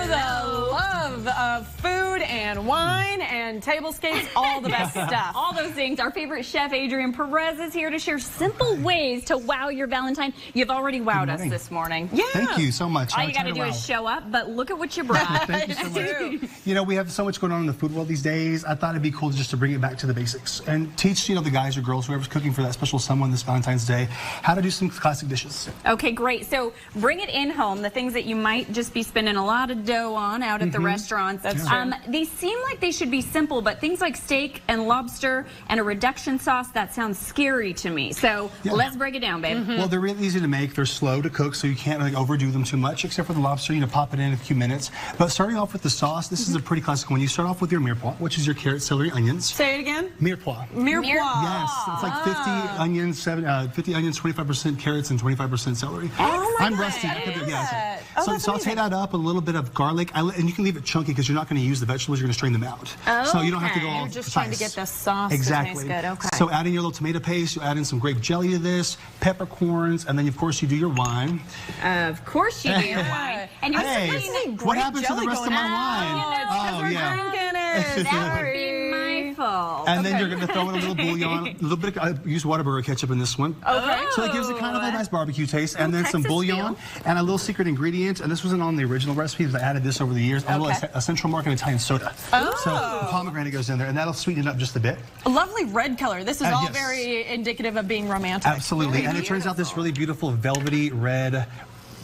the love of food and wine and tablescapes, all the best stuff. All those things. Our favorite chef, Adrian Perez, is here to share simple ways to wow your Valentine. You've already wowed us this morning. Yeah. Thank you so much. All you got to do is show up, but look at what you brought. Thank you so much. You know, we have so much going on in the food world these days. I thought it'd be cool just to bring it back to the basics and teach, you know, the guys or girls, whoever's cooking for that special someone this Valentine's Day, how to do some classic dishes. Okay, great. So bring it in home, the things that you might just be spending a lot of dough on out at the restaurants. They seem like they should be simple, but things like steak and lobster and a reduction sauce, that sounds scary to me. So let's break it down, babe. Well, they're really easy to make. They're slow to cook, so you can't like overdo them too much, except for the lobster, you know, pop it in a few minutes. But starting off with the sauce, this is a pretty classic one. You start off with your mirepoix, which is your carrot, celery, onions. Say it again. Mirepoix. Mirepoix. Yes, it's like 50 onions, 25% carrots, and 25% celery. Oh my I'm God. rusty. So that's saute that up, a little bit of garlic, and you can leave it chunky because you're not going to use the vegetables. You're going to strain them out. So you don't have to go all You're just trying to get the sauce exactly. to taste good. Okay. So adding your little tomato paste, you add in some grape jelly to this, peppercorns, and then of course you do your wine. Of course you do your wine. And you're What happens to the rest of my wine? Oh, yeah. That would be my fault. And then you're going to throw in a little bouillon, a little bit of, use Whataburger ketchup in this one. Okay. So it gives it kind of a nice barbecue taste. And then some bouillon and a little secret ingredient. And this wasn't on the original recipe, but I added this over the years. A little Central Market Italian soda. So pomegranate goes in there, and that'll sweeten it up just a bit. A lovely red color. This is all very indicative of being romantic. Absolutely. And it turns out this really beautiful velvety red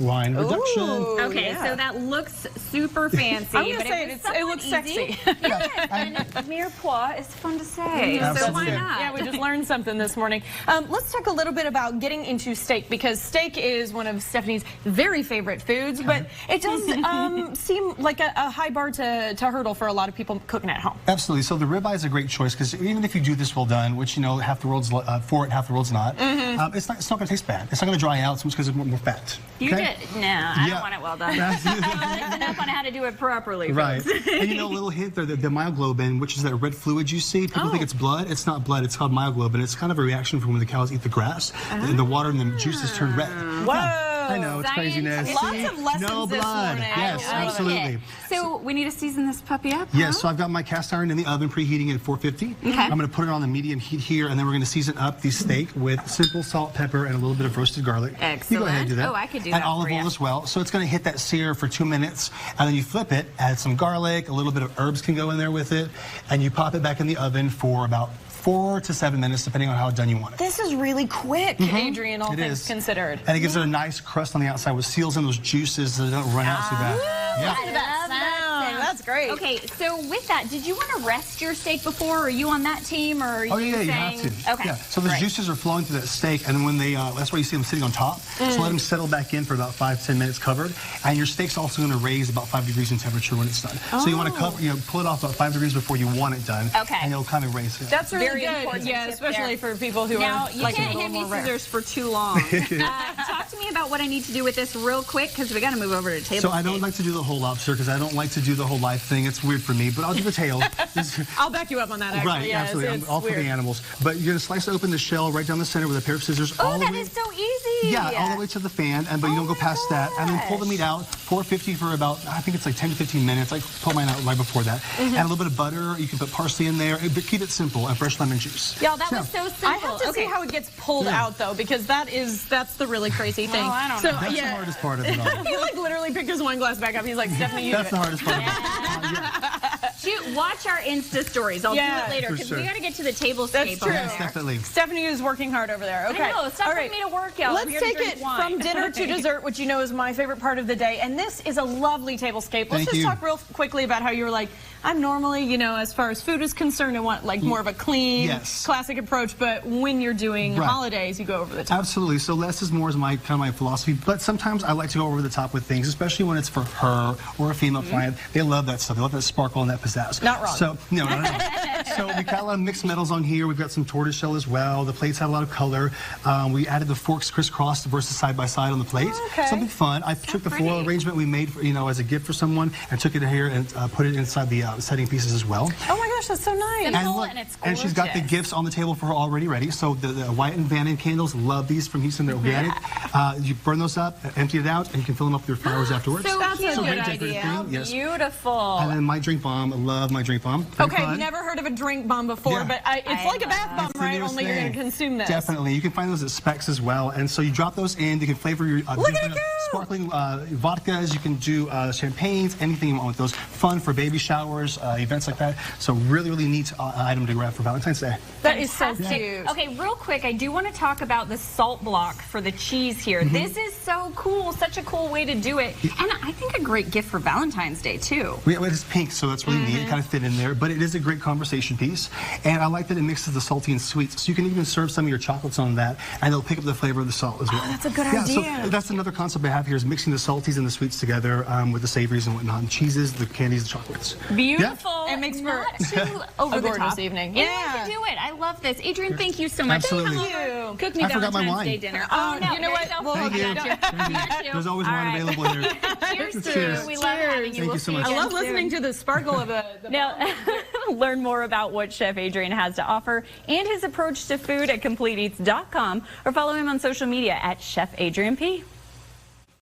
wine reduction. Okay, so that looks super fancy. I'm gonna say it looks sexy. Yeah, and mirepoix is fun to say, so why not? Yeah, we just learned something this morning. Let's talk a little bit about getting into steak, because steak is one of Stephanie's very favorite foods, but it does seem like a high bar to hurdle for a lot of people cooking at home. Absolutely. So the ribeye is a great choice, because even if you do this well done, which, you know, half the world's for it, half the world's not, it's not going to taste bad. It's not going to dry out so much because it's more fat. No, I don't want it well done. I don't enough on how to do it properly. Right. And you know, a little hint there, the myoglobin, which is that red fluid you see. People think it's blood. It's not blood. It's called myoglobin. It's kind of a reaction from when the cows eat the grass, and the water and the juices turn red. Whoa. I know, it's craziness. Lots of lessons no blood. this morning. Yes, absolutely. So we need to season this puppy up? Yes, so I've got my cast iron in the oven preheating it at 450. I'm going to put it on the medium heat here, and then we're going to season up the steak with simple salt, pepper, and a little bit of roasted garlic. Excellent. You go ahead and do that. Oh, I could do that. And olive oil as well. So it's going to hit that sear for 2 minutes, and then you flip it, add some garlic, a little bit of herbs can go in there with it, and you pop it back in the oven for about 4 to 7 minutes, depending on how done you want it. This is really quick, Adrian, all things considered. And it gives it a nice crust on the outside, which seals in those juices so they don't run out too bad. I love that sound. That's great. Okay, so with that, did you want to rest your steak before? Are you on that team, or are you you saying... have to. Okay. Yeah. So the juices are flowing through that steak, and when they, that's why you see them sitting on top. So let them settle back in for about 5 to 10 minutes covered. And your steak's also going to raise about 5 degrees in temperature when it's done. So you want to cover, pull it off about 5 degrees before you want it done. Okay. And it'll kind of raise it. That's really Very good. important Yeah, especially for people who now, are you like can't a little hand me more rare. scissors for too long. Talk to me about what I need to do with this real quick, because we got to move over to table. So I don't like to do the whole lobster because I don't like to do the whole life thing. It's weird for me, but I'll do the tail. I'll back you up on that, actually. Right, yeah, absolutely. I'm all for the weird. animals. But you're going to slice open the shell right down the center with a pair of scissors. Oh, that is so easy. Yeah, all the way to the fan, but you don't go past that. And then pull the meat out, 450 for about, I think it's like 10 to 15 minutes. I pull mine out right before that. Add a little bit of butter. You can put parsley in there, but keep it simple, and fresh lemon juice. Y'all, that was so simple. I have to see how it gets pulled out, though, because that's the really crazy thing. Oh, I don't know. That's the hardest part of it all. He like literally picked his wine glass back up. He's like, Stephanie, you That's the hardest part of it. Shoot, watch our Insta stories. I'll do it later, because we got to get to the table scape. That's true. Yes, definitely. Stephanie is working hard over there. Okay. I know. Stop for me to work, y'all. Let's take it from dinner to dessert, which you know is my favorite part of the day. And this is a lovely tablescape. Let's just talk real quickly about how you were like, I'm normally, you know, as far as food is concerned, I want like more of a clean, classic approach. But when you're doing holidays, you go over the top. Absolutely. So less is more is my kind of my philosophy. But sometimes I like to go over the top with things, especially when it's for her or a female client. They love that stuff. They love that sparkle and that pizzazz. Not wrong. So no. So we got a lot of mixed metals on here. We've got some tortoiseshell as well. The plates have a lot of color. We added the forks crisscrossed versus side by side on the plate. Okay. Something fun. I took the foil arrangement we made, as a gift for someone, and took it here and put it inside the setting pieces as well. Oh my gosh, that's so nice. Simple, And, it's and she's got the gifts on the table for her already ready. So the white and vanilla candles, love these from Houston. They're organic. You burn those up, empty it out, and you can fill them up with your flowers afterwards. So that's cute. a good idea. Yes. Beautiful. And then my drink bomb. I love my drink bomb. Very Okay, fun. never heard of a drink bomb before, but it's like a bath bomb, right? Only you're going to consume this. Definitely. You can find those at Specs as well. And so you drop those in. You can flavor your sparkling vodkas. You can do champagnes, anything you want with those. Fun for baby showers, events like that. So really, really neat item to grab for Valentine's Day. That is so cute. Okay, real quick, I do want to talk about the salt block for the cheese here. This is so cool. Such a cool way to do it. And I think a great gift for Valentine's Day, too. It's pink, so that's really neat. It kind of fit in there. But it is a great conversation piece. And I like that it mixes the salty and sweet. So you can even serve some of your chocolates on that, and it'll pick up the flavor of the salt as well. Oh, that's a good idea. So that's another concept I have here is mixing the salties and the sweets together with the savories and whatnot. And cheeses, the candies, the chocolates. Beautiful. It makes for not too over the top evening. Anyone can do it. I love this. Adrienne, thank you so much. Absolutely. Thank you. Cook me I forgot my Valentine's wine. Day dinner. Oh, no, you know what? Well, Thank you. Cheers. There's always wine available here. Cheers to Cheers. you. We love having you. Thank We'll you so see much. I again love listening soon. to the sparkle of the Now, learn more about what Chef Adrienne has to offer and his approach to food at CompleteEats.com or follow him on social media at Chef Adrienne P.